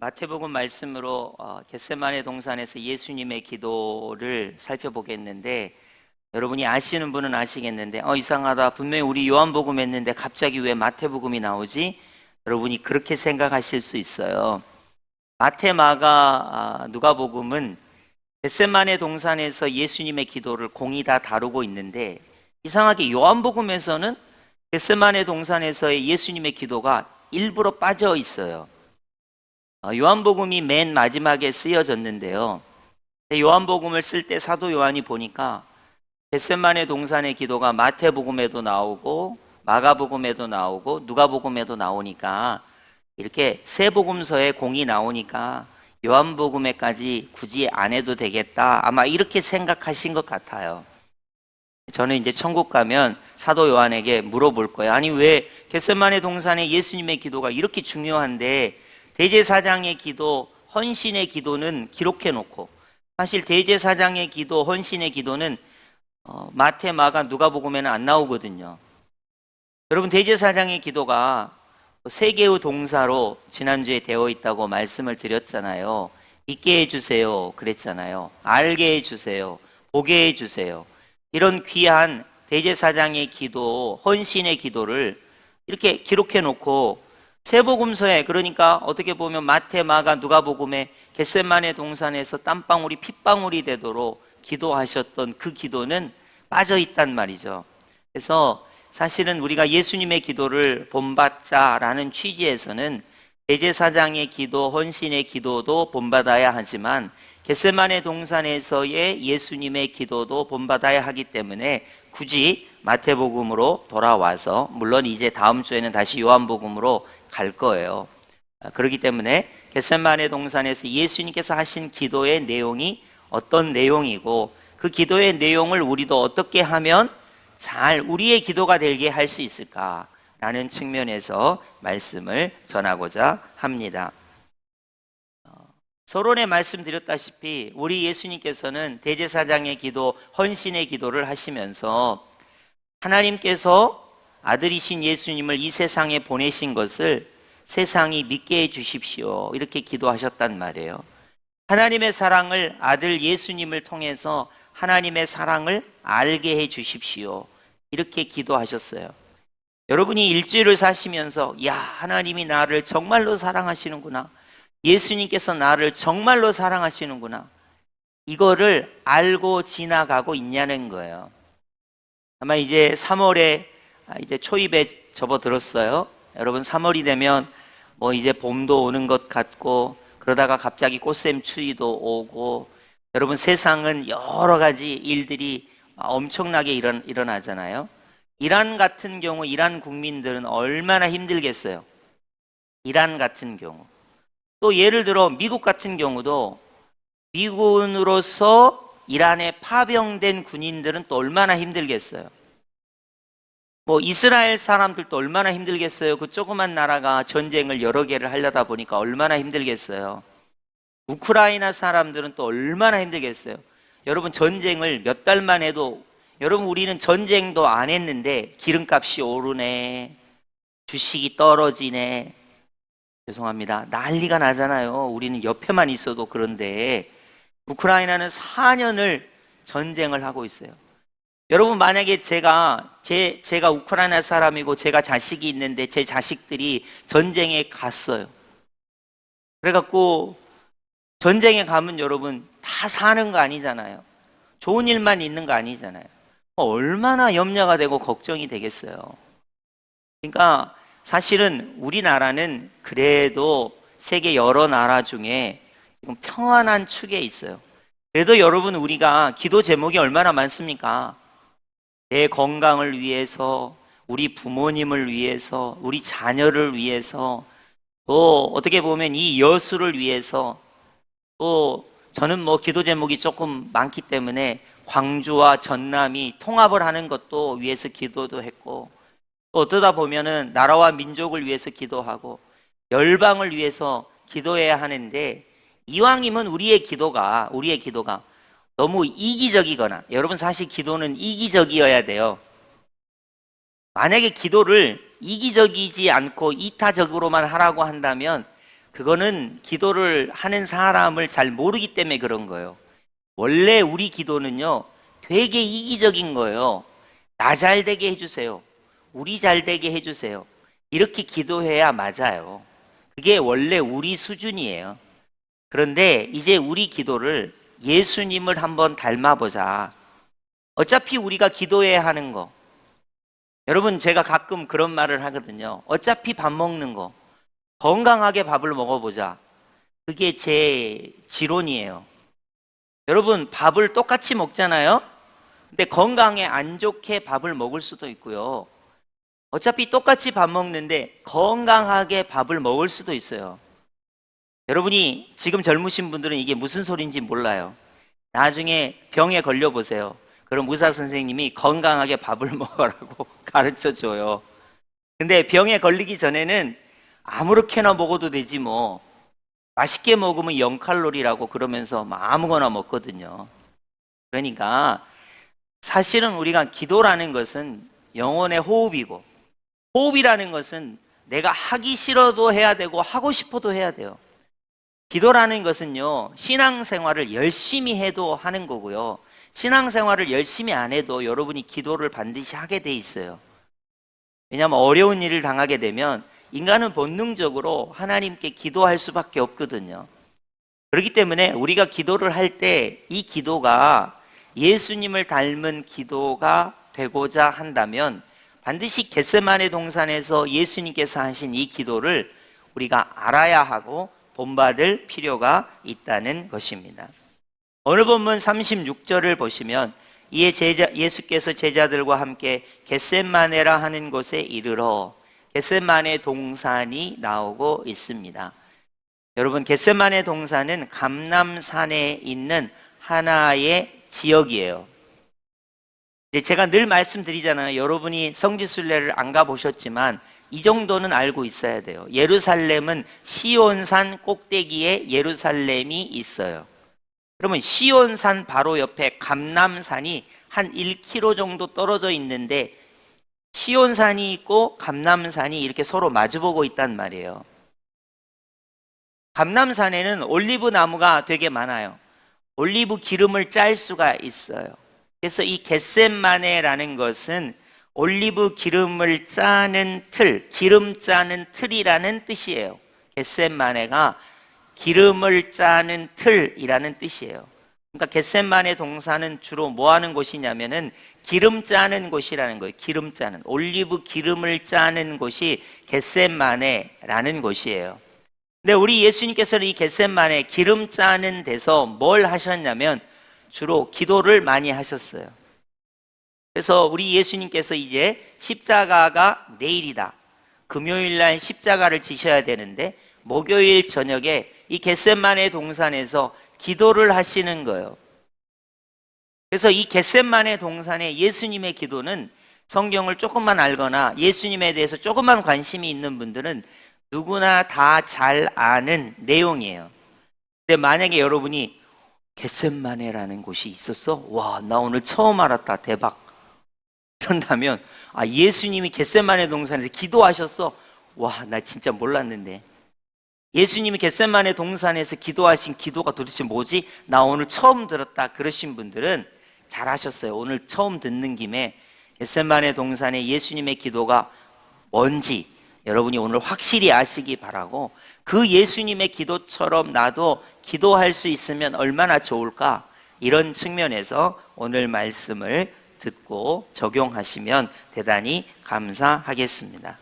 마태복음 말씀으로 겟세마네 동산에서 예수님의 기도를 살펴보겠는데, 여러분이 아시는 분은 아시겠는데 이상하다, 분명히 우리 요한복음 했는데 갑자기 왜 마태복음이 나오지? 여러분이 그렇게 생각하실 수 있어요. 마태, 마가, 누가복음은 겟세마네 동산에서 예수님의 기도를 공이 다 다루고 있는데, 이상하게 요한복음에서는 겟세마네 동산에서의 예수님의 기도가 일부러 빠져 있어요. 요한복음이 맨 마지막에 쓰여졌는데요, 요한복음을 쓸 때 사도 요한이 보니까 겟세마네 동산의 기도가 마태복음에도 나오고 마가복음에도 나오고 누가복음에도 나오니까, 이렇게 세 복음서에 공이 나오니까 요한복음에까지 굳이 안 해도 되겠다, 아마 이렇게 생각하신 것 같아요. 저는 이제 천국 가면 사도 요한에게 물어볼 거예요. 아니, 왜 겟세마네 동산의 예수님의 기도가 이렇게 중요한데 대제사장의 기도, 헌신의 기도는 기록해 놓고, 사실 대제사장의 기도, 헌신의 기도는 마태, 마가, 누가복음에는 안 나오거든요. 여러분, 대제사장의 기도가 세 개의 동사로 지난주에 되어 있다고 말씀을 드렸잖아요. 믿게 해주세요 그랬잖아요. 알게 해주세요, 보게 해주세요. 이런 귀한 대제사장의 기도, 헌신의 기도를 이렇게 기록해 놓고 세복음서에, 그러니까 어떻게 보면 마태, 마가, 누가복음에 겟세마네 동산에서 땀방울이 핏방울이 되도록 기도하셨던 그 기도는 빠져 있단 말이죠. 그래서 사실은 우리가 예수님의 기도를 본받자라는 취지에서는 대제사장의 기도, 헌신의 기도도 본받아야 하지만 겟세마네 동산에서의 예수님의 기도도 본받아야 하기 때문에 굳이 마태복음으로 돌아와서, 물론 이제 다음 주에는 다시 요한복음으로 갈 거예요. 그렇기 때문에 겟세마네 동산에서 예수님께서 하신 기도의 내용이 어떤 내용이고, 그 기도의 내용을 우리도 어떻게 하면 잘 우리의 기도가 되게 할 수 있을까라는 측면에서 말씀을 전하고자 합니다. 서론에 말씀드렸다시피 우리 예수님께서는 대제사장의 기도, 헌신의 기도를 하시면서 하나님께서 아들이신 예수님을 이 세상에 보내신 것을 세상이 믿게 해 주십시오, 이렇게 기도하셨단 말이에요. 하나님의 사랑을, 아들 예수님을 통해서 하나님의 사랑을 알게 해 주십시오, 이렇게 기도하셨어요. 여러분이 일주일을 사시면서 하나님이 나를 정말로 사랑하시는구나, 예수님께서 나를 정말로 사랑하시는구나, 이거를 알고 지나가고 있냐는 거예요. 아마 이제 3월에 이제 초입에 접어들었어요. 여러분, 3월이 되면 이제 봄도 오는 것 같고, 그러다가 갑자기 꽃샘추위도 오고, 여러분, 세상은 여러 가지 일들이 엄청나게 일어나잖아요. 이란 같은 경우, 이란 국민들은 얼마나 힘들겠어요. 이란 같은 경우, 또 예를 들어 미국 같은 경우도 미군으로서 이란에 파병된 군인들은 또 얼마나 힘들겠어요. 이스라엘 사람들도 얼마나 힘들겠어요. 그 조그만 나라가 전쟁을 여러 개를 하려다 보니까 얼마나 힘들겠어요. 우크라이나 사람들은 또 얼마나 힘들겠어요. 여러분, 전쟁을 몇 달만 해도, 여러분, 우리는 전쟁도 안 했는데 기름값이 오르네, 주식이 떨어지네, 죄송합니다, 난리가 나잖아요. 우리는 옆에만 있어도. 그런데 우크라이나는 4년을 전쟁을 하고 있어요. 여러분, 만약에 제가 우크라이나 사람이고 제가 자식이 있는데 제 자식들이 전쟁에 갔어요. 그래갖고 전쟁에 가면 여러분 다 사는 거 아니잖아요. 좋은 일만 있는 거 아니잖아요. 얼마나 염려가 되고 걱정이 되겠어요. 그러니까 사실은 우리나라는 그래도 세계 여러 나라 중에 지금 평안한 축에 있어요. 그래도 여러분, 우리가 기도 제목이 얼마나 많습니까? 내 건강을 위해서, 우리 부모님을 위해서, 우리 자녀를 위해서, 또 어떻게 보면 이 여수를 위해서, 또 저는 기도 제목이 조금 많기 때문에 광주와 전남이 통합을 하는 것도 위해서 기도도 했고, 또 어쩌다 보면은 나라와 민족을 위해서 기도하고 열방을 위해서 기도해야 하는데, 이왕이면 우리의 기도가 너무 이기적이거나, 여러분, 사실 기도는 이기적이어야 돼요. 만약에 기도를 이기적이지 않고 이타적으로만 하라고 한다면 그거는 기도를 하는 사람을 잘 모르기 때문에 그런 거예요. 원래 우리 기도는요, 되게 이기적인 거예요. 나 잘 되게 해주세요. 우리 잘 되게 해주세요. 이렇게 기도해야 맞아요. 그게 원래 우리 수준이에요. 그런데 이제 우리 기도를 예수님을 한번 닮아보자. 어차피 우리가 기도해야 하는 거. 여러분, 제가 가끔 그런 말을 하거든요. 어차피 밥 먹는 거. 건강하게 밥을 먹어보자. 그게 제 지론이에요. 여러분, 밥을 똑같이 먹잖아요? 근데 건강에 안 좋게 밥을 먹을 수도 있고요. 어차피 똑같이 밥 먹는데 건강하게 밥을 먹을 수도 있어요. 여러분이 지금 젊으신 분들은 이게 무슨 소리인지 몰라요. 나중에 병에 걸려보세요. 그럼 의사 선생님이 건강하게 밥을 먹으라고 가르쳐 줘요. 근데 병에 걸리기 전에는 아무렇게나 먹어도 되지 뭐. 맛있게 먹으면 0칼로리라고 그러면서 아무거나 먹거든요. 그러니까 사실은 우리가 기도라는 것은 영혼의 호흡이고, 호흡이라는 것은 내가 하기 싫어도 해야 되고 하고 싶어도 해야 돼요. 기도라는 것은요, 신앙생활을 열심히 해도 하는 거고요, 신앙생활을 열심히 안 해도 여러분이 기도를 반드시 하게 돼 있어요. 왜냐하면 어려운 일을 당하게 되면 인간은 본능적으로 하나님께 기도할 수밖에 없거든요. 그렇기 때문에 우리가 기도를 할 때 이 기도가 예수님을 닮은 기도가 되고자 한다면 반드시 겟세마네 동산에서 예수님께서 하신 이 기도를 우리가 알아야 하고 본받을 필요가 있다는 것입니다. 오늘 본문 36절을 보시면 이에 예수께서 제자들과 함께 겟세마네라 하는 곳에 이르러 겟세마네 동산이 나오고 있습니다. 여러분, 겟세마네 동산은 감람산에 있는 하나의 지역이에요. 제가 늘 말씀드리잖아요. 여러분이 성지순례를 안 가보셨지만 이 정도는 알고 있어야 돼요. 예루살렘은 시온산 꼭대기에 예루살렘이 있어요. 그러면 시온산 바로 옆에 감람산이 한 1km 정도 떨어져 있는데 시온산이 있고 감람산이 이렇게 서로 마주보고 있단 말이에요. 감람산에는 올리브 나무가 되게 많아요. 올리브 기름을 짤 수가 있어요. 그래서 이 겟세마네라는 것은 올리브 기름을 짜는 틀, 기름 짜는 틀이라는 뜻이에요. 겟세마네가 기름을 짜는 틀이라는 뜻이에요. 그러니까 겟세마네 동산은 주로 뭐 하는 곳이냐면은 기름 짜는 곳이라는 거예요. 기름 짜는, 올리브 기름을 짜는 곳이 겟세마네라는 곳이에요. 근데 우리 예수님께서는 이 겟세마네 기름 짜는 데서 뭘 하셨냐면 주로 기도를 많이 하셨어요. 그래서 우리 예수님께서 이제 십자가가 내일이다, 금요일 날 십자가를 지셔야 되는데 목요일 저녁에 이 겟세마네 동산에서 기도를 하시는 거예요. 그래서 이 겟세마네 동산의 예수님의 기도는 성경을 조금만 알거나 예수님에 대해서 조금만 관심이 있는 분들은 누구나 다 잘 아는 내용이에요. 근데 만약에 여러분이 겟세마네라는 곳이 있었어? 와, 나 오늘 처음 알았다. 대박. 그런다면 예수님이 겟세마네 동산에서 기도하셨어? 와, 나 진짜 몰랐는데. 예수님이 겟세마네 동산에서 기도하신 기도가 도대체 뭐지? 나 오늘 처음 들었다. 그러신 분들은 잘하셨어요. 오늘 처음 듣는 김에 겟세마네 동산의 예수님의 기도가 뭔지 여러분이 오늘 확실히 아시기 바라고, 그 예수님의 기도처럼 나도 기도할 수 있으면 얼마나 좋을까, 이런 측면에서 오늘 말씀을 듣고 적용하시면 대단히 감사하겠습니다.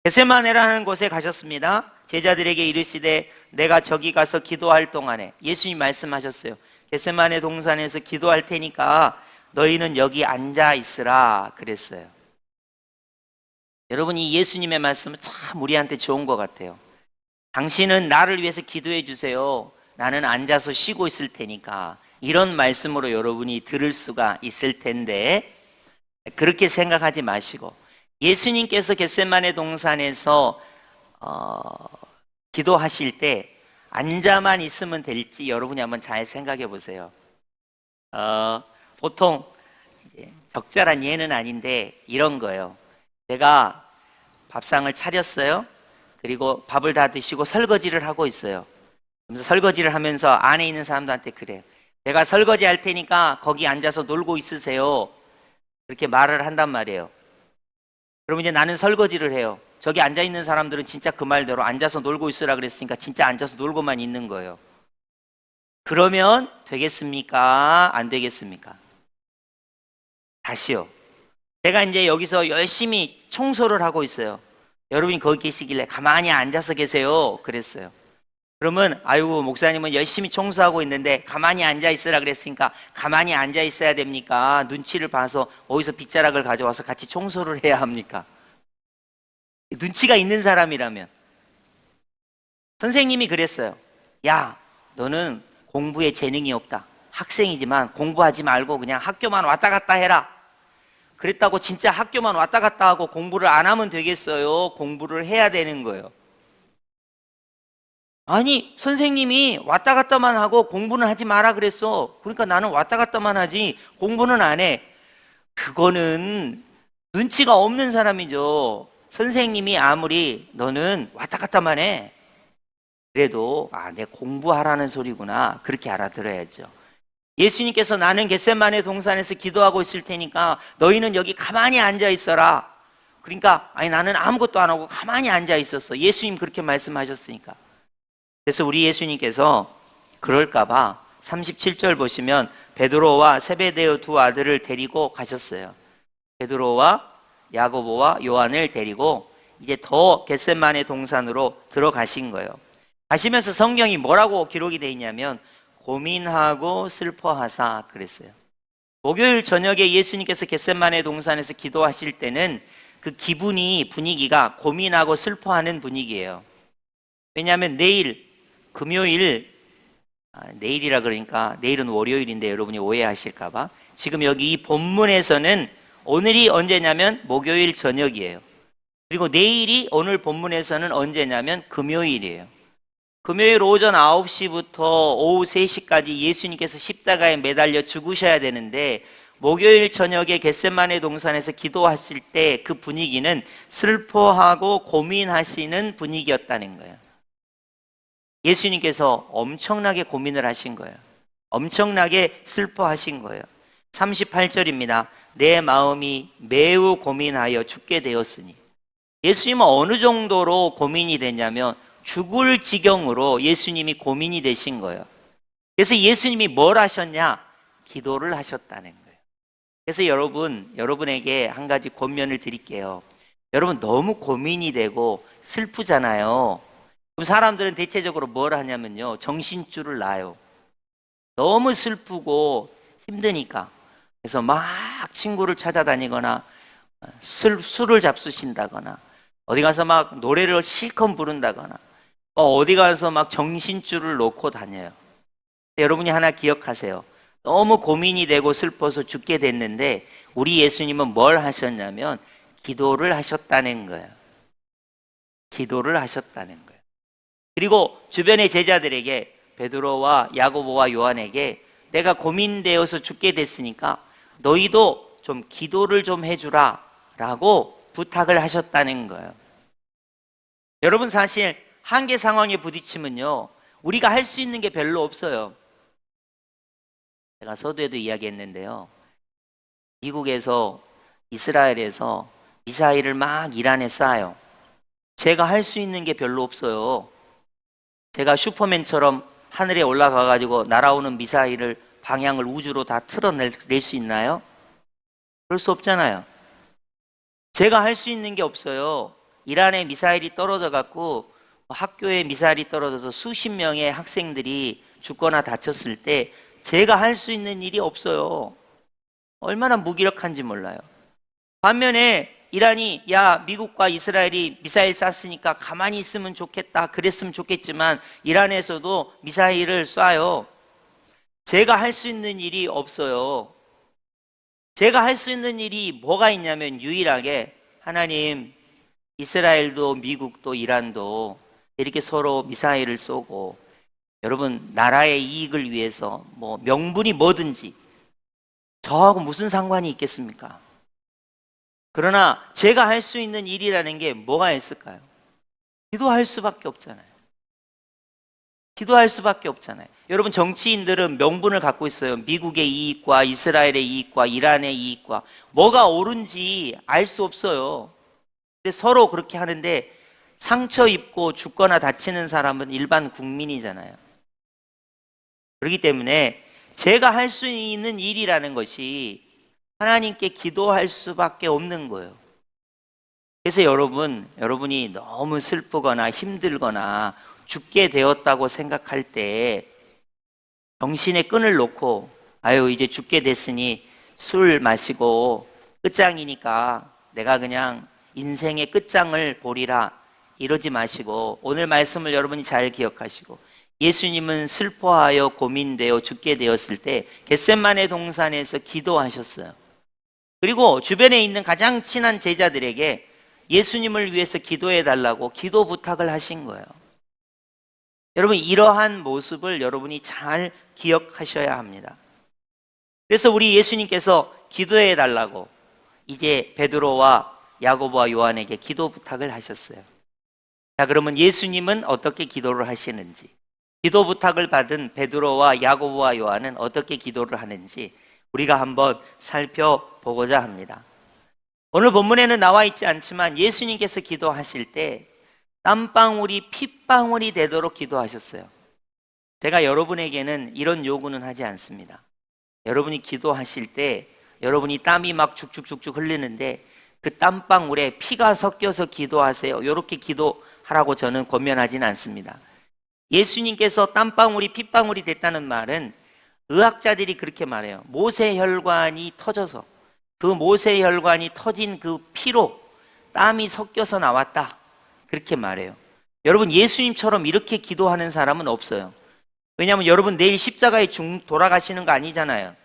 겟세마네라는 곳에 가셨습니다. 제자들에게 이르시되 내가 저기 가서 기도할 동안에, 예수님 말씀하셨어요. 겟세마네 동산에서 기도할 테니까 너희는 여기 앉아 있으라 그랬어요. 여러분, 이 예수님의 말씀은 참 우리한테 좋은 것 같아요. 당신은 나를 위해서 기도해 주세요. 나는 앉아서 쉬고 있을 테니까. 이런 말씀으로 여러분이 들을 수가 있을 텐데 그렇게 생각하지 마시고, 예수님께서 겟세마네 동산에서 기도하실 때 앉아만 있으면 될지 여러분이 한번 잘 생각해 보세요. 보통 적절한 예는 아닌데 이런 거예요. 제가 밥상을 차렸어요. 그리고 밥을 다 드시고 설거지를 하고 있어요. 그래서 설거지를 하면서 안에 있는 사람들한테 그래요. 내가 설거지 할 테니까 거기 앉아서 놀고 있으세요. 그렇게 말을 한단 말이에요. 그럼 이제 나는 설거지를 해요. 저기 앉아 있는 사람들은 진짜 그 말대로 앉아서 놀고 있으라 그랬으니까 진짜 앉아서 놀고만 있는 거예요. 그러면 되겠습니까? 안 되겠습니까? 다시요. 제가 이제 여기서 열심히 청소를 하고 있어요. 여러분이 거기 계시길래 가만히 앉아서 계세요. 그랬어요. 그러면 아이고 목사님은 열심히 청소하고 있는데 가만히 앉아 있으라 그랬으니까 가만히 앉아 있어야 됩니까? 눈치를 봐서 어디서 빗자락을 가져와서 같이 청소를 해야 합니까? 눈치가 있는 사람이라면. 선생님이 그랬어요. 야, 너는 공부에 재능이 없다. 학생이지만 공부하지 말고 그냥 학교만 왔다 갔다 해라. 그랬다고 진짜 학교만 왔다 갔다 하고 공부를 안 하면 되겠어요? 공부를 해야 되는 거예요. 아니, 선생님이 왔다 갔다만 하고 공부는 하지 마라 그랬어. 그러니까 나는 왔다 갔다만 하지 공부는 안 해. 그거는 눈치가 없는 사람이죠. 선생님이 아무리 너는 왔다 갔다만 해. 그래도 내 공부하라는 소리구나. 그렇게 알아들어야죠. 예수님께서 나는 겟세마네 동산에서 기도하고 있을 테니까 너희는 여기 가만히 앉아 있어라. 그러니까 나는 아무것도 안 하고 가만히 앉아 있었어. 예수님 그렇게 말씀하셨으니까. 그래서 우리 예수님께서 그럴까봐 37절 보시면 베드로와 세베대의 두 아들을 데리고 가셨어요. 베드로와 야고보와 요한을 데리고 이제 더 겟세마네 동산으로 들어가신 거예요. 가시면서 성경이 뭐라고 기록이 되어 있냐면 고민하고 슬퍼하사 그랬어요. 목요일 저녁에 예수님께서 겟세마네 동산에서 기도하실 때는 그 기분이 분위기가 고민하고 슬퍼하는 분위기예요. 왜냐하면 내일 금요일 내일이라 그러니까 내일은 월요일인데 여러분이 오해하실까봐 지금 여기 이 본문에서는 오늘이 언제냐면 목요일 저녁이에요. 그리고 내일이 오늘 본문에서는 언제냐면 금요일이에요. 금요일 오전 9시부터 오후 3시까지 예수님께서 십자가에 매달려 죽으셔야 되는데 목요일 저녁에 겟세마네 동산에서 기도하실 때 그 분위기는 슬퍼하고 고민하시는 분위기였다는 거예요. 예수님께서 엄청나게 고민을 하신 거예요. 엄청나게 슬퍼하신 거예요. 38절입니다. 내 마음이 매우 고민하여 죽게 되었으니. 예수님은 어느 정도로 고민이 됐냐면 죽을 지경으로 예수님이 고민이 되신 거예요. 그래서 예수님이 뭘 하셨냐? 기도를 하셨다는 거예요. 그래서 여러분에게 한 가지 권면을 드릴게요. 여러분 너무 고민이 되고 슬프잖아요. 그럼 사람들은 대체적으로 뭘 하냐면요. 정신줄을 놔요. 너무 슬프고 힘드니까. 그래서 막 친구를 찾아다니거나 술을 잡수신다거나 어디 가서 막 노래를 실컷 부른다거나 어디 가서 막 정신줄을 놓고 다녀요. 여러분이 하나 기억하세요. 너무 고민이 되고 슬퍼서 죽게 됐는데 우리 예수님은 뭘 하셨냐면 기도를 하셨다는 거예요. 기도를 하셨다는 거예요. 그리고 주변의 제자들에게 베드로와 야고보와 요한에게 내가 고민되어서 죽게 됐으니까 너희도 좀 기도를 좀 해주라 라고 부탁을 하셨다는 거예요. 여러분 사실 한계 상황에 부딪히면요 우리가 할 수 있는 게 별로 없어요. 제가 서두에도 이야기했는데요. 미국에서 이스라엘에서 미사일을 막 이란에 쏴요. 제가 할 수 있는 게 별로 없어요. 제가 슈퍼맨처럼 하늘에 올라가 가지고 날아오는 미사일을 방향을 우주로 다 틀어낼 수 있나요? 그럴 수 없잖아요. 제가 할 수 있는 게 없어요. 이란에 미사일이 떨어져 갖고 학교에 미사일이 떨어져서 수십 명의 학생들이 죽거나 다쳤을 때 제가 할 수 있는 일이 없어요. 얼마나 무기력한지 몰라요. 반면에 이란이 미국과 이스라엘이 미사일 쐈으니까 가만히 있으면 좋겠다 그랬으면 좋겠지만 이란에서도 미사일을 쏴요. 제가 할 수 있는 일이 없어요. 제가 할 수 있는 일이 뭐가 있냐면 유일하게 하나님 이스라엘도 미국도 이란도 이렇게 서로 미사일을 쏘고 여러분 나라의 이익을 위해서 뭐 명분이 뭐든지 저하고 무슨 상관이 있겠습니까? 그러나 제가 할 수 있는 일이라는 게 뭐가 있을까요? 기도할 수밖에 없잖아요. 기도할 수밖에 없잖아요. 여러분, 정치인들은 명분을 갖고 있어요. 미국의 이익과 이스라엘의 이익과 이란의 이익과 뭐가 옳은지 알 수 없어요. 근데 서로 그렇게 하는데 상처 입고 죽거나 다치는 사람은 일반 국민이잖아요. 그렇기 때문에 제가 할 수 있는 일이라는 것이 하나님께 기도할 수밖에 없는 거예요. 그래서 여러분이 너무 슬프거나 힘들거나 죽게 되었다고 생각할 때 정신의 끈을 놓고 아유 이제 죽게 됐으니 술 마시고 끝장이니까 내가 그냥 인생의 끝장을 보리라 이러지 마시고 오늘 말씀을 여러분이 잘 기억하시고 예수님은 슬퍼하여 고민되어 죽게 되었을 때 겟세마네 동산에서 기도하셨어요. 그리고 주변에 있는 가장 친한 제자들에게 예수님을 위해서 기도해 달라고 기도 부탁을 하신 거예요. 여러분, 이러한 모습을 여러분이 잘 기억하셔야 합니다. 그래서 우리 예수님께서 기도해 달라고 이제 베드로와 야고보와 요한에게 기도 부탁을 하셨어요. 자, 그러면 예수님은 어떻게 기도를 하시는지, 기도 부탁을 받은 베드로와 야고보와 요한은 어떻게 기도를 하는지 우리가 한번 살펴보고자 합니다. 오늘 본문에는 나와 있지 않지만 예수님께서 기도하실 때 땀방울이 핏방울이 되도록 기도하셨어요. 제가 여러분에게는 이런 요구는 하지 않습니다. 여러분이 기도하실 때 여러분이 땀이 막 죽죽죽죽 흘리는데 그 땀방울에 피가 섞여서 기도하세요. 이렇게 기도하라고 저는 권면하지는 않습니다. 예수님께서 땀방울이 핏방울이 됐다는 말은 의학자들이 그렇게 말해요. 모세혈관이 터져서 그 모세혈관이 터진 그 피로 땀이 섞여서 나왔다. 그렇게 말해요. 여러분, 예수님처럼 이렇게 기도하는 사람은 없어요. 왜냐하면 여러분 내일 십자가에 돌아가시는 거 아니잖아요.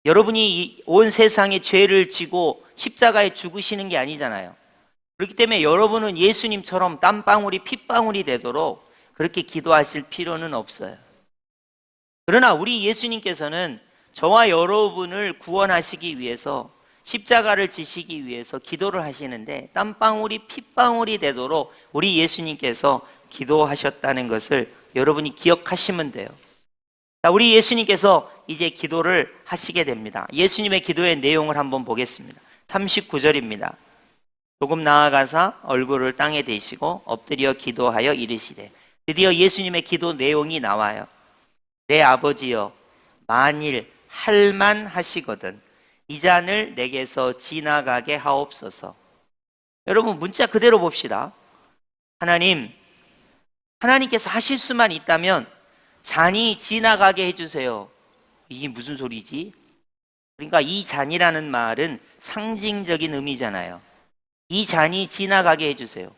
여러분이 온 세상의 죄를 지고 십자가에 죽으시는 게 아니잖아요. 그렇기 때문에 여러분은 예수님처럼 땀방울이 핏방울이 되도록 그렇게 기도하실 필요는 없어요. 그러나 우리 예수님께서는 저와 여러분을 구원하시기 위해서 십자가를 지시기 위해서 기도를 하시는데 땀방울이 핏방울이 되도록 우리 예수님께서 기도하셨다는 것을 여러분이 기억하시면 돼요. 자, 우리 예수님께서 이제 기도를 하시게 됩니다. 예수님의 기도의 내용을 한번 보겠습니다. 39절입니다. 조금 나아가사 얼굴을 땅에 대시고 엎드려 기도하여 이르시되, 드디어 예수님의 기도 내용이 나와요. 내 아버지여, 만일 할만 하시거든 이 잔을 내게서 지나가게 하옵소서. 여러분, 문자 그대로 봅시다. 하나님께서 하실 수만 있다면 잔이 지나가게 해주세요. 이게 무슨 소리지? 그러니까 이 잔이라는 말은 상징적인 의미잖아요. 이 잔이 지나가게 해주세요.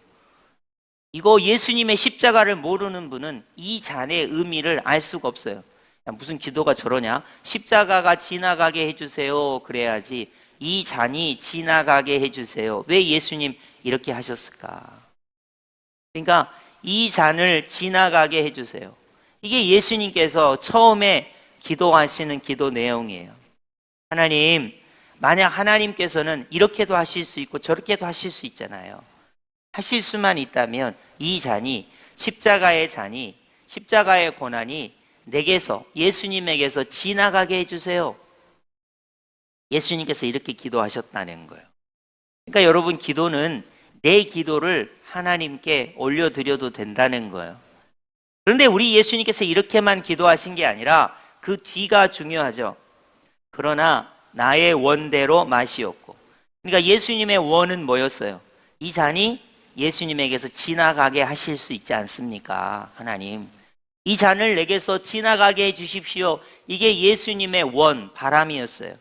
이거 예수님의 십자가를 모르는 분은 이 잔의 의미를 알 수가 없어요. 무슨 기도가 저러냐? 십자가가 지나가게 해주세요. 그래야지. 이 잔이 지나가게 해주세요. 왜 예수님 이렇게 하셨을까? 그러니까 이 잔을 지나가게 해주세요. 이게 예수님께서 처음에 기도하시는 기도 내용이에요. 만약 하나님께서는 이렇게도 하실 수 있고 저렇게도 하실 수 있잖아요. 하실 수만 있다면 이 잔이, 십자가의 잔이, 십자가의 고난이 내게서, 예수님에게서 지나가게 해주세요. 예수님께서 이렇게 기도하셨다는 거예요. 그러니까 여러분, 기도는 내 기도를 하나님께 올려드려도 된다는 거예요. 그런데 우리 예수님께서 이렇게만 기도하신 게 아니라 그 뒤가 중요하죠. 그러나 나의 원대로 마시옵고. 그러니까 예수님의 원은 뭐였어요? 이 잔이 예수님에게서 지나가게 하실 수 있지 않습니까? 하나님, 이 잔을 내게서 지나가게 해 주십시오. 이게 예수님의 원, 바람이었어요.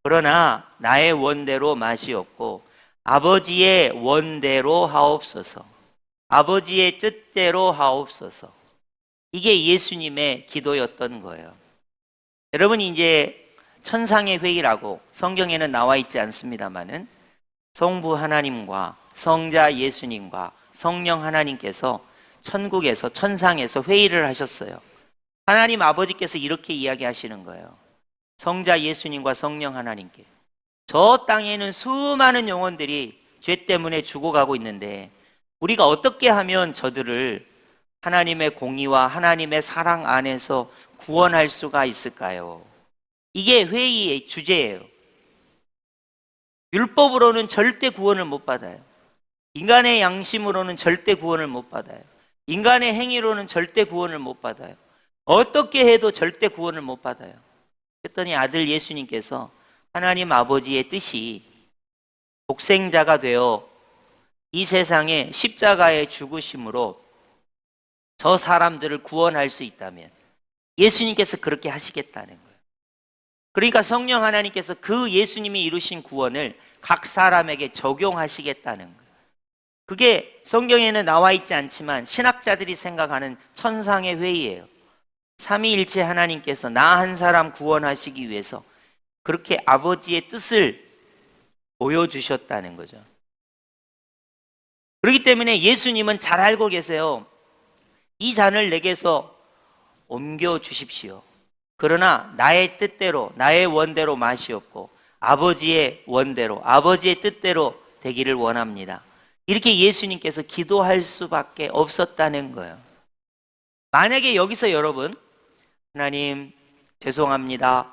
그러나 나의 원대로 마시옵고 아버지의 원대로 하옵소서. 아버지의 뜻대로 하옵소서. 이게 예수님의 기도였던 거예요. 여러분이 이제 천상의 회의라고 성경에는 나와 있지 않습니다만은 성부 하나님과 성자 예수님과 성령 하나님께서 천국에서, 천상에서 회의를 하셨어요. 하나님 아버지께서 이렇게 이야기하시는 거예요. 성자 예수님과 성령 하나님께, 저 땅에는 수많은 영혼들이 죄 때문에 죽어가고 있는데 우리가 어떻게 하면 저들을 하나님의 공의와 하나님의 사랑 안에서 구원할 수가 있을까요? 이게 회의의 주제예요. 율법으로는 절대 구원을 못 받아요. 인간의 양심으로는 절대 구원을 못 받아요. 인간의 행위로는 절대 구원을 못 받아요. 어떻게 해도 절대 구원을 못 받아요. 그랬더니 아들 예수님께서 하나님 아버지의 뜻이 독생자가 되어 이 세상에 십자가에 죽으심으로 저 사람들을 구원할 수 있다면 예수님께서 그렇게 하시겠다는 거예요. 그러니까 성령 하나님께서 그 예수님이 이루신 구원을 각 사람에게 적용하시겠다는 거예요. 그게 성경에는 나와 있지 않지만 신학자들이 생각하는 천상의 회의예요. 삼위일체 하나님께서 나 한 사람 구원하시기 위해서 그렇게 아버지의 뜻을 보여주셨다는 거죠. 그렇기 때문에 예수님은 잘 알고 계세요. 이 잔을 내게서 옮겨 주십시오. 그러나 나의 뜻대로, 나의 원대로 마시옵고 아버지의 원대로, 아버지의 뜻대로 되기를 원합니다. 이렇게 예수님께서 기도할 수밖에 없었다는 거예요. 만약에 여기서 여러분, 하나님 죄송합니다.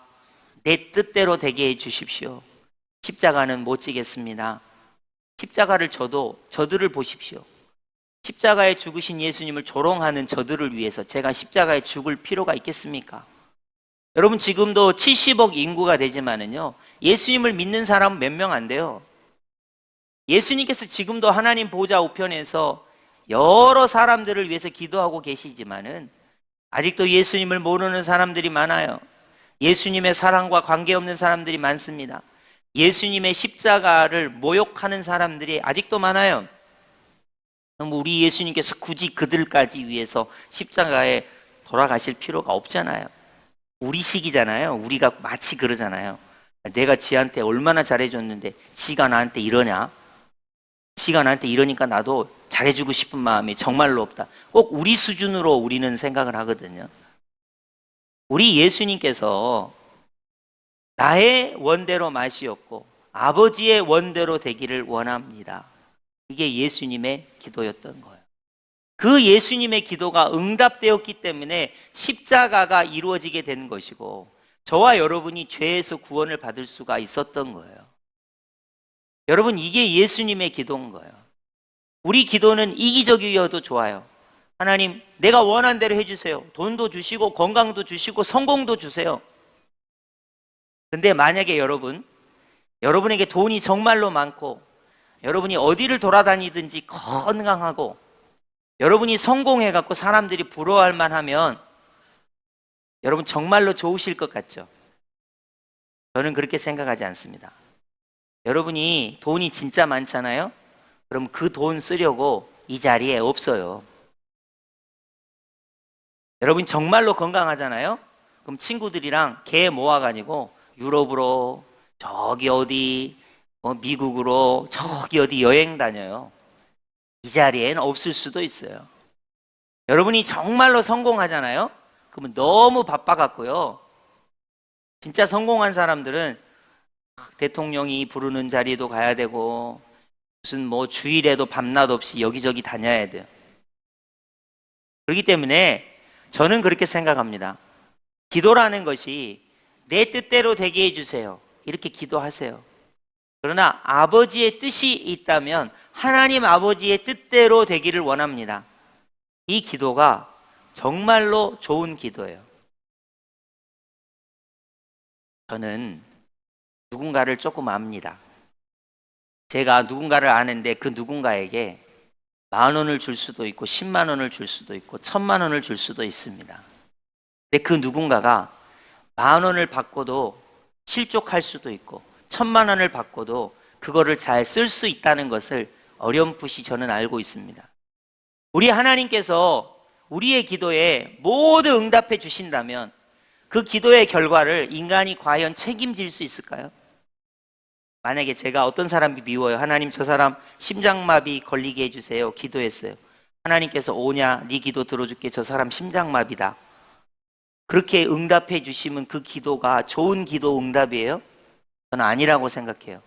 내 뜻대로 되게 해 주십시오. 십자가는 못 지겠습니다. 십자가를 져도 저들을 보십시오. 십자가에 죽으신 예수님을 조롱하는 저들을 위해서 제가 십자가에 죽을 필요가 있겠습니까? 여러분 지금도 70억 인구가 되지만은요, 예수님을 믿는 사람은 몇 명 안 돼요. 예수님께서 지금도 하나님 보좌 우편에서 여러 사람들을 위해서 기도하고 계시지만은 아직도 예수님을 모르는 사람들이 많아요. 예수님의 사랑과 관계없는 사람들이 많습니다. 예수님의 십자가를 모욕하는 사람들이 아직도 많아요. 우리 예수님께서 굳이 그들까지 위해서 십자가에 돌아가실 필요가 없잖아요. 우리식이잖아요. 우리가 마치 그러잖아요. 내가 지한테 얼마나 잘해줬는데 지가 나한테 이러냐? 지가 나한테 이러니까 나도 잘해주고 싶은 마음이 정말로 없다. 꼭 우리 수준으로 우리는 생각을 하거든요. 우리 예수님께서 나의 원대로 마시옵고 아버지의 원대로 되기를 원합니다. 이게 예수님의 기도였던 거예요. 그 예수님의 기도가 응답되었기 때문에 십자가가 이루어지게 된 것이고 저와 여러분이 죄에서 구원을 받을 수가 있었던 거예요. 여러분 이게 예수님의 기도인 거예요. 우리 기도는 이기적이어도 좋아요. 하나님 내가 원한 대로 해주세요. 돈도 주시고 건강도 주시고 성공도 주세요. 근데 만약에 여러분에게 돈이 정말로 많고 여러분이 어디를 돌아다니든지 건강하고 여러분이 성공해갖고 사람들이 부러워할 만하면 여러분 정말로 좋으실 것 같죠? 저는 그렇게 생각하지 않습니다. 여러분이 돈이 진짜 많잖아요? 그럼 그 돈 쓰려고 이 자리에 없어요. 여러분이 정말로 건강하잖아요? 그럼 친구들이랑 개 모아가지고 유럽으로 저기 어디 미국으로 저기 어디 여행 다녀요. 이 자리에는 없을 수도 있어요. 여러분이 정말로 성공하잖아요? 그러면 너무 바빠갖고요. 진짜 성공한 사람들은 대통령이 부르는 자리도 가야 되고 무슨 주일에도 밤낮 없이 여기저기 다녀야 돼요. 그렇기 때문에 저는 그렇게 생각합니다. 기도라는 것이 내 뜻대로 되게 해주세요. 이렇게 기도하세요. 그러나 아버지의 뜻이 있다면 하나님 아버지의 뜻대로 되기를 원합니다. 이 기도가 정말로 좋은 기도예요. 저는 누군가를 조금 압니다. 제가 누군가를 아는데 그 누군가에게 10,000원을 줄 수도 있고 10만 원을 줄 수도 있고 1,000만 원을 줄 수도 있습니다. 근데 그 누군가가 10,000원을 받고도 실족할 수도 있고 1,000만 원을 받고도 그거를 잘 쓸 수 있다는 것을 어렴풋이 저는 알고 있습니다. 우리 하나님께서 우리의 기도에 모두 응답해 주신다면 그 기도의 결과를 인간이 과연 책임질 수 있을까요? 만약에 제가 어떤 사람이 미워요. 하나님 저 사람 심장마비 걸리게 해주세요. 기도했어요. 하나님께서 오냐? 네 기도 들어줄게. 저 사람 심장마비다. 그렇게 응답해 주시면 그 기도가 좋은 기도 응답이에요? 저는 아니라고 생각해요.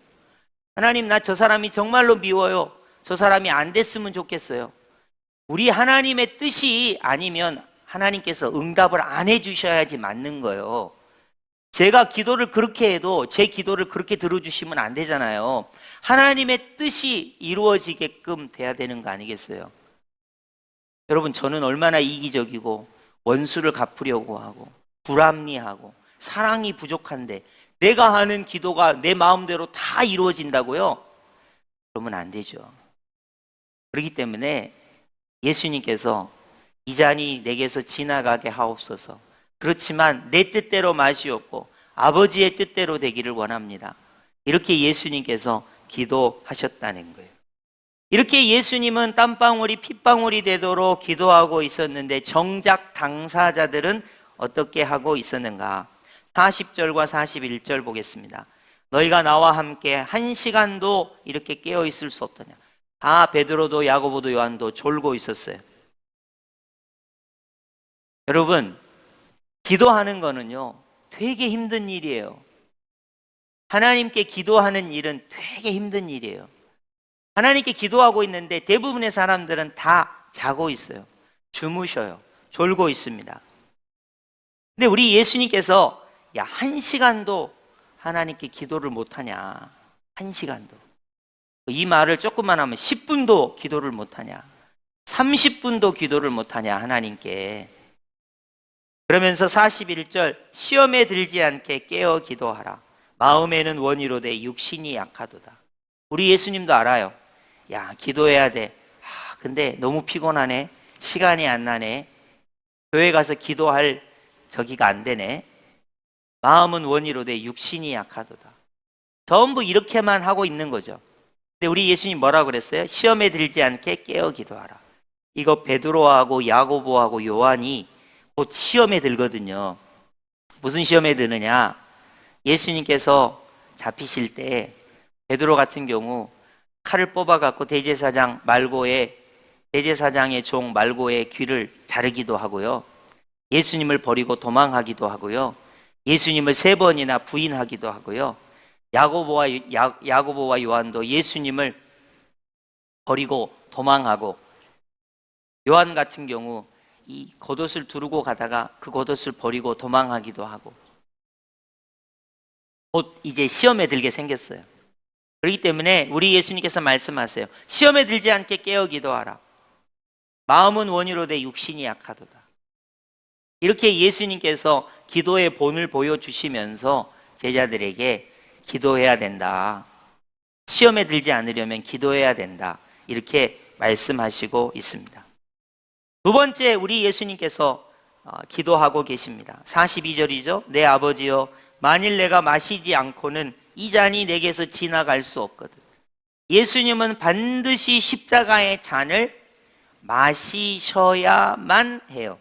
하나님, 나 저 사람이 정말로 미워요. 저 사람이 안 됐으면 좋겠어요. 우리 하나님의 뜻이 아니면 하나님께서 응답을 안 해주셔야지 맞는 거예요. 제가 기도를 그렇게 해도 제 기도를 그렇게 들어주시면 안 되잖아요. 하나님의 뜻이 이루어지게끔 돼야 되는 거 아니겠어요? 여러분, 저는 얼마나 이기적이고 원수를 갚으려고 하고 불합리하고 사랑이 부족한데 내가 하는 기도가 내 마음대로 다 이루어진다고요? 그러면 안 되죠. 그렇기 때문에 예수님께서 이 잔이 내게서 지나가게 하옵소서. 그렇지만 내 뜻대로 마시옵고 아버지의 뜻대로 되기를 원합니다. 이렇게 예수님께서 기도하셨다는 거예요. 이렇게 예수님은 땀방울이 핏방울이 되도록 기도하고 있었는데 정작 당사자들은 어떻게 하고 있었는가? 40절과 41절 보겠습니다. 너희가 나와 함께 1시간도 이렇게 깨어 있을 수 없더냐. 다 베드로도 야고보도 요한도 졸고 있었어요. 여러분, 기도하는 거는요 되게 힘든 일이에요. 하나님께 기도하는 일은 되게 힘든 일이에요. 하나님께 기도하고 있는데 대부분의 사람들은 다 자고 있어요. 주무셔요. 졸고 있습니다. 근데 우리 예수님께서 야, 1시간도 하나님께 기도를 못하냐. 1시간도. 이 말을 조금만 하면 10분도 기도를 못하냐. 30분도 기도를 못하냐 하나님께. 그러면서 41절 시험에 들지 않게 깨어 기도하라. 마음에는 원이로되 육신이 약하도다. 우리 예수님도 알아요. 야, 기도해야 돼. 근데 너무 피곤하네. 시간이 안 나네. 교회 가서 기도할 저기가 안 되네. 마음은 원이로되 육신이 약하도다. 전부 이렇게만 하고 있는 거죠. 근데 우리 예수님 뭐라고 그랬어요? 시험에 들지 않게 깨어 기도하라. 이거 베드로하고 야고보하고 요한이 곧 시험에 들거든요. 무슨 시험에 드느냐? 예수님께서 잡히실 때 베드로 같은 경우 칼을 뽑아갖고 대제사장의 종 말고의 귀를 자르기도 하고요. 예수님을 버리고 도망하기도 하고요. 예수님을 3번이나 부인하기도 하고요. 야고보와 요한도 예수님을 버리고 도망하고, 요한 같은 경우 이 겉옷을 두르고 가다가 그 겉옷을 버리고 도망하기도 하고 곧 이제 시험에 들게 생겼어요. 그렇기 때문에 우리 예수님께서 말씀하세요. 시험에 들지 않게 깨어 기도하라. 마음은 원이로되 육신이 약하도다. 이렇게 예수님께서 기도의 본을 보여주시면서 제자들에게 기도해야 된다. 시험에 들지 않으려면 기도해야 된다. 이렇게 말씀하시고 있습니다. 두 번째, 우리 예수님께서 기도하고 계십니다. 42절이죠. 내 아버지여, 만일 내가 마시지 않고는 이 잔이 내게서 지나갈 수 없거든. 예수님은 반드시 십자가의 잔을 마시셔야만 해요.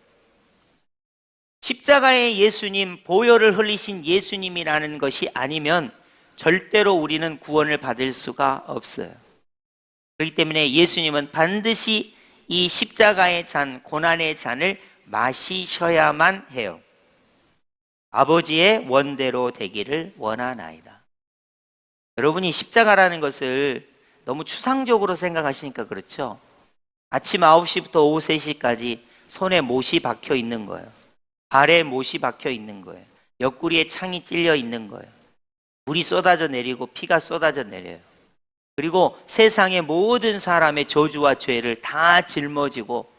십자가의 예수님, 보혈을 흘리신 예수님이라는 것이 아니면 절대로 우리는 구원을 받을 수가 없어요. 그렇기 때문에 예수님은 반드시 이 십자가의 잔, 고난의 잔을 마시셔야만 해요. 아버지의 원대로 되기를 원하나이다. 여러분이 십자가라는 것을 너무 추상적으로 생각하시니까 그렇죠. 아침 9시부터 오후 3시까지 손에 못이 박혀 있는 거예요. 발에 못이 박혀 있는 거예요. 옆구리에 창이 찔려 있는 거예요. 물이 쏟아져 내리고 피가 쏟아져 내려요. 그리고 세상의 모든 사람의 저주와 죄를 다 짊어지고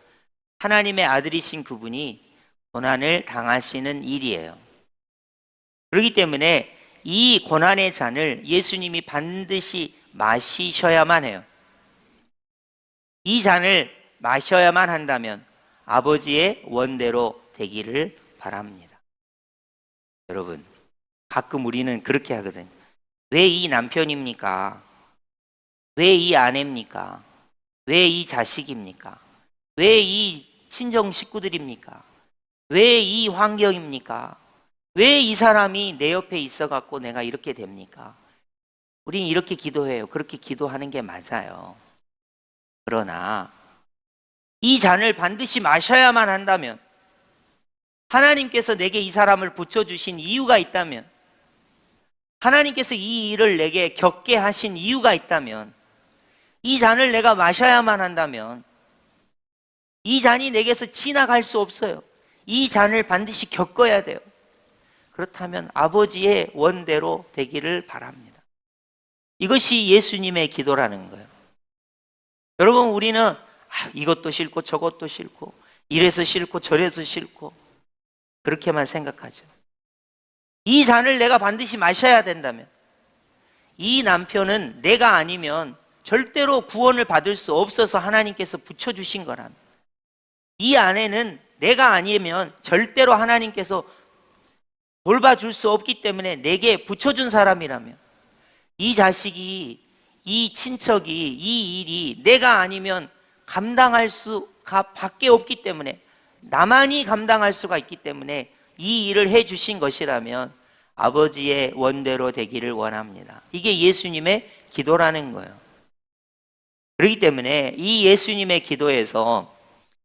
하나님의 아들이신 그분이 고난을 당하시는 일이에요. 그렇기 때문에 이 고난의 잔을 예수님이 반드시 마시셔야만 해요. 이 잔을 마셔야만 한다면 아버지의 원대로 되기를 바랍니다. 여러분, 가끔 우리는 그렇게 하거든요. 왜 이 남편입니까? 왜 이 아내입니까? 왜 이 자식입니까? 왜 이 친정 식구들입니까? 왜 이 환경입니까? 왜 이 사람이 내 옆에 있어갖고 내가 이렇게 됩니까? 우린 이렇게 기도해요. 그렇게 기도하는 게 맞아요. 그러나 이 잔을 반드시 마셔야만 한다면, 하나님께서 내게 이 사람을 붙여주신 이유가 있다면, 하나님께서 이 일을 내게 겪게 하신 이유가 있다면, 이 잔을 내가 마셔야만 한다면 이 잔이 내게서 지나갈 수 없어요. 이 잔을 반드시 겪어야 돼요. 그렇다면 아버지의 원대로 되기를 바랍니다. 이것이 예수님의 기도라는 거예요. 여러분, 우리는 이것도 싫고 저것도 싫고 이래서 싫고 저래서 싫고 그렇게만 생각하죠. 이 잔을 내가 반드시 마셔야 된다면, 이 남편은 내가 아니면 절대로 구원을 받을 수 없어서 하나님께서 붙여주신 거라면, 이 아내는 내가 아니면 절대로 하나님께서 돌봐줄 수 없기 때문에 내게 붙여준 사람이라면, 이 자식이, 이 친척이, 이 일이 내가 아니면 감당할 수가 밖에 없기 때문에, 나만이 감당할 수가 있기 때문에 이 일을 해주신 것이라면 아버지의 원대로 되기를 원합니다. 이게 예수님의 기도라는 거예요. 그렇기 때문에 이 예수님의 기도에서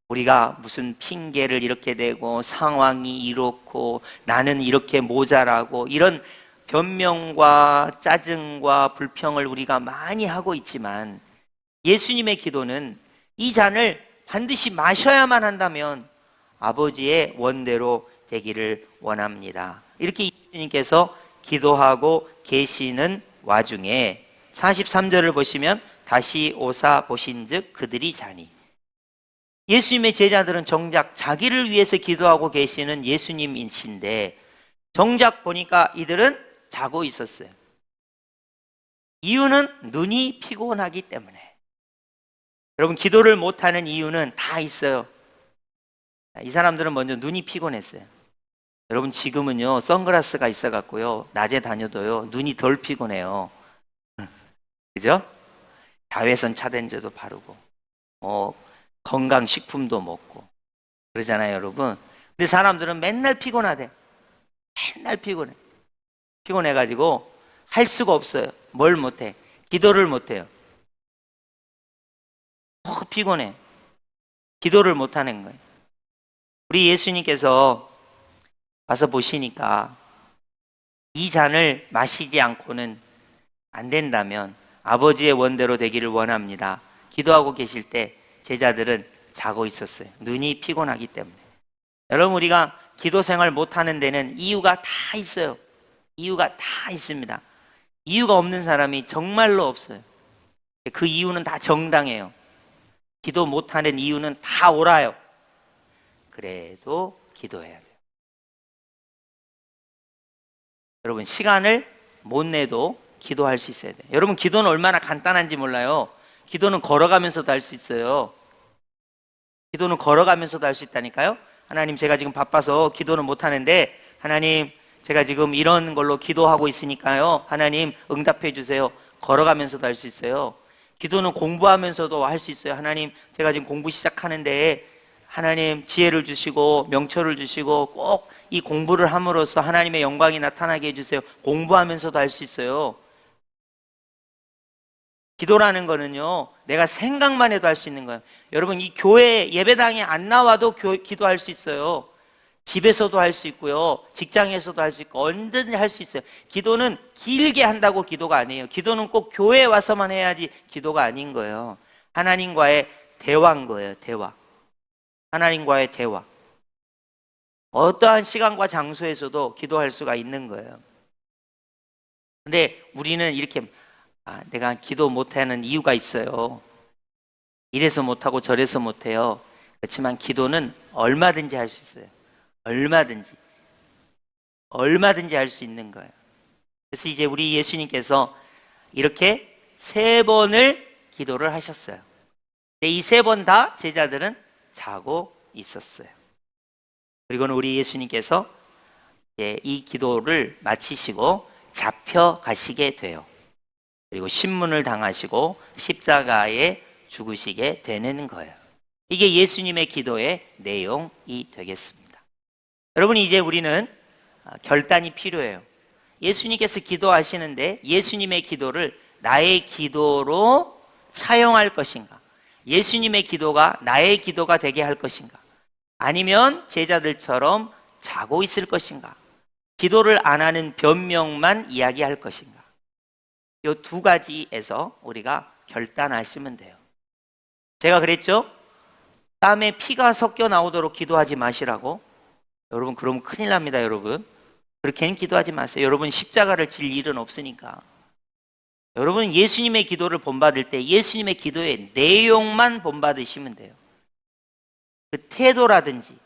우리가 무슨 핑계를 이렇게 대고 상황이 이렇고 나는 이렇게 모자라고 이런 변명과 짜증과 불평을 우리가 많이 하고 있지만, 예수님의 기도는 이 잔을 반드시 마셔야만 한다면 아버지의 원대로 되기를 원합니다. 이렇게 예수님께서 기도하고 계시는 와중에 43절을 보시면 다시 오사 보신즉 그들이 자니, 예수님의 제자들은 정작 자기를 위해서 기도하고 계시는 예수님이신데 정작 보니까 이들은 자고 있었어요. 이유는 눈이 피곤하기 때문에. 여러분, 기도를 못하는 이유는 다 있어요. 이 사람들은 먼저 눈이 피곤했어요. 여러분, 지금은요 선글라스가 있어갖고요 낮에 다녀도요 눈이 덜 피곤해요. 그죠? 자외선 차단제도 바르고 건강식품도 먹고 그러잖아요, 여러분. 근데 사람들은 맨날 피곤하대. 맨날 피곤해가지고 할 수가 없어요. 뭘 못해? 기도를 못해요. 피곤해. 기도를 못하는 거예요. 우리 예수님께서 와서 보시니까 이 잔을 마시지 않고는 안 된다면 아버지의 원대로 되기를 원합니다. 기도하고 계실 때 제자들은 자고 있었어요. 눈이 피곤하기 때문에. 여러분, 우리가 기도 생활 못하는 데는 이유가 다 있어요. 이유가 다 있습니다. 이유가 없는 사람이 정말로 없어요. 그 이유는 다 정당해요. 기도 못하는 이유는 다 옳아요. 그래도 기도해야 돼요. 여러분, 시간을 못 내도 기도할 수 있어야 돼요. 여러분, 기도는 얼마나 간단한지 몰라요. 기도는 걸어가면서도 할 수 있어요. 기도는 걸어가면서도 할 수 있다니까요. 하나님, 제가 지금 바빠서 기도는 못 하는데 하나님, 제가 지금 이런 걸로 기도하고 있으니까요, 하나님 응답해 주세요. 걸어가면서도 할 수 있어요. 기도는 공부하면서도 할 수 있어요. 하나님, 제가 지금 공부 시작하는데 하나님 지혜를 주시고 명철을 주시고 꼭 이 공부를 함으로써 하나님의 영광이 나타나게 해주세요. 공부하면서도 할 수 있어요. 기도라는 거는요, 내가 생각만 해도 할 수 있는 거예요. 여러분, 이 교회 예배당에 안 나와도 기도할 수 있어요. 집에서도 할 수 있고요, 직장에서도 할 수 있고 언제든지 할 수 있어요. 기도는 길게 한다고 기도가 아니에요. 기도는 꼭 교회에 와서만 해야지 기도가 아닌 거예요. 하나님과의 대화인 거예요. 대화. 하나님과의 대화. 어떠한 시간과 장소에서도 기도할 수가 있는 거예요. 근데 우리는 이렇게 내가 기도 못하는 이유가 있어요. 이래서 못하고 저래서 못해요. 그렇지만 기도는 얼마든지 할 수 있어요. 얼마든지 할 수 있는 거예요. 그래서 이제 우리 예수님께서 이렇게 3번을 기도를 하셨어요. 근데 이 3번 다 제자들은 자고 있었어요. 그리고는 우리 예수님께서 이 기도를 마치시고 잡혀가시게 돼요. 그리고 신문을 당하시고 십자가에 죽으시게 되는 거예요. 이게 예수님의 기도의 내용이 되겠습니다. 여러분, 이제 우리는 결단이 필요해요. 예수님께서 기도하시는데 예수님의 기도를 나의 기도로 차용할 것인가? 예수님의 기도가 나의 기도가 되게 할 것인가? 아니면 제자들처럼 자고 있을 것인가? 기도를 안 하는 변명만 이야기할 것인가? 이 두 가지에서 우리가 결단하시면 돼요. 제가 그랬죠? 땀에 피가 섞여 나오도록 기도하지 마시라고. 여러분, 그러면 큰일 납니다, 여러분. 그렇게는 기도하지 마세요. 여러분, 십자가를 질 일은 없으니까. 여러분, 예수님의 기도를 본받을 때 예수님의 기도의 내용만 본받으시면 돼요. 그 태도라든지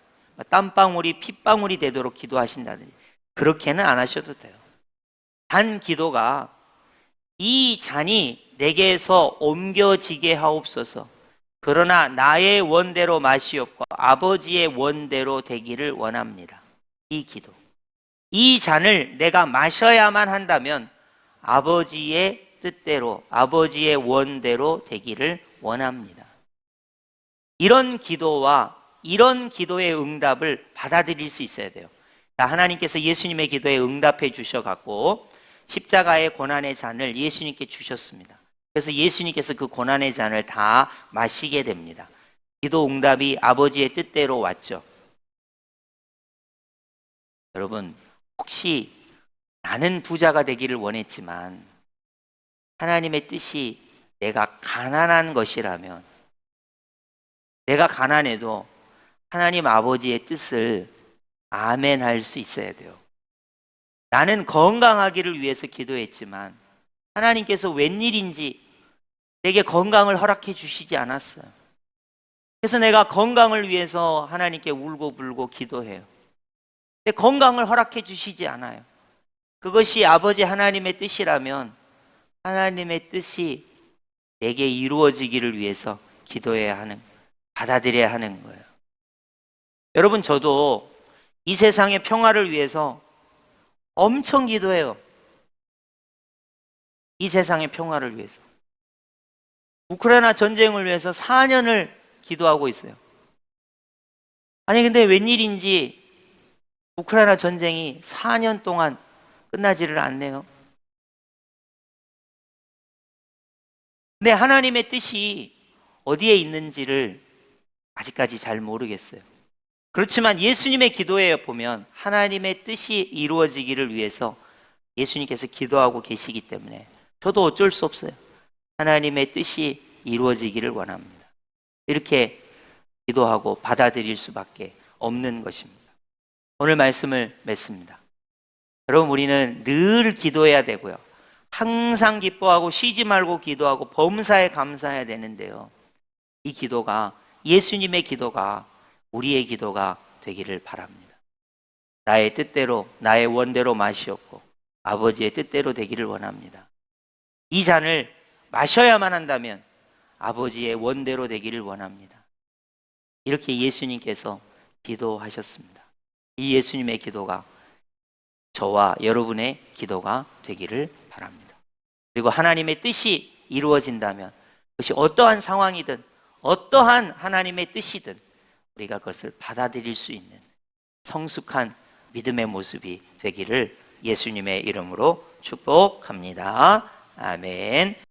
땀방울이 핏방울이 되도록 기도하신다든지 그렇게는 안 하셔도 돼요. 단 기도가 이 잔이 내게서 옮겨지게 하옵소서. 그러나 나의 원대로 마시옵고 아버지의 원대로 되기를 원합니다. 이 기도. 이 잔을 내가 마셔야만 한다면 아버지의 뜻대로, 아버지의 원대로 되기를 원합니다. 이런 기도와 이런 기도의 응답을 받아들일 수 있어야 돼요. 하나님께서 예수님의 기도에 응답해 주셔갖고 십자가의 고난의 잔을 예수님께 주셨습니다. 그래서 예수님께서 그 고난의 잔을 다 마시게 됩니다. 기도 응답이 아버지의 뜻대로 왔죠. 여러분, 혹시 나는 부자가 되기를 원했지만 하나님의 뜻이 내가 가난한 것이라면, 내가 가난해도 하나님 아버지의 뜻을 아멘할 수 있어야 돼요. 나는 건강하기를 위해서 기도했지만 하나님께서 웬일인지 내게 건강을 허락해 주시지 않았어요. 그래서 내가 건강을 위해서 하나님께 울고 불고 기도해요. 근데 건강을 허락해 주시지 않아요. 그것이 아버지 하나님의 뜻이라면 하나님의 뜻이 내게 이루어지기를 위해서 기도해야 하는, 받아들여야 하는 거예요. 여러분, 저도 이 세상의 평화를 위해서 엄청 기도해요. 이 세상의 평화를 위해서. 우크라이나 전쟁을 위해서 4년을 기도하고 있어요. 아니, 근데 웬일인지 우크라이나 전쟁이 4년 동안 끝나지를 않네요. 근데 하나님의 뜻이 어디에 있는지를 아직까지 잘 모르겠어요. 그렇지만 예수님의 기도에 보면 하나님의 뜻이 이루어지기를 위해서 예수님께서 기도하고 계시기 때문에 저도 어쩔 수 없어요. 하나님의 뜻이 이루어지기를 원합니다. 이렇게 기도하고 받아들일 수밖에 없는 것입니다. 오늘 말씀을 맺습니다. 여러분, 우리는 늘 기도해야 되고요. 항상 기뻐하고 쉬지 말고 기도하고 범사에 감사해야 되는데요. 이 기도가, 예수님의 기도가 우리의 기도가 되기를 바랍니다. 나의 뜻대로, 나의 원대로 마시옵고 아버지의 뜻대로 되기를 원합니다. 이 잔을 마셔야만 한다면 아버지의 원대로 되기를 원합니다. 이렇게 예수님께서 기도하셨습니다. 이 예수님의 기도가 저와 여러분의 기도가 되기를 바랍니다. 그리고 하나님의 뜻이 이루어진다면 그것이 어떠한 상황이든 어떠한 하나님의 뜻이든 우리가 그것을 받아들일 수 있는 성숙한 믿음의 모습이 되기를 예수님의 이름으로 축복합니다. 아멘.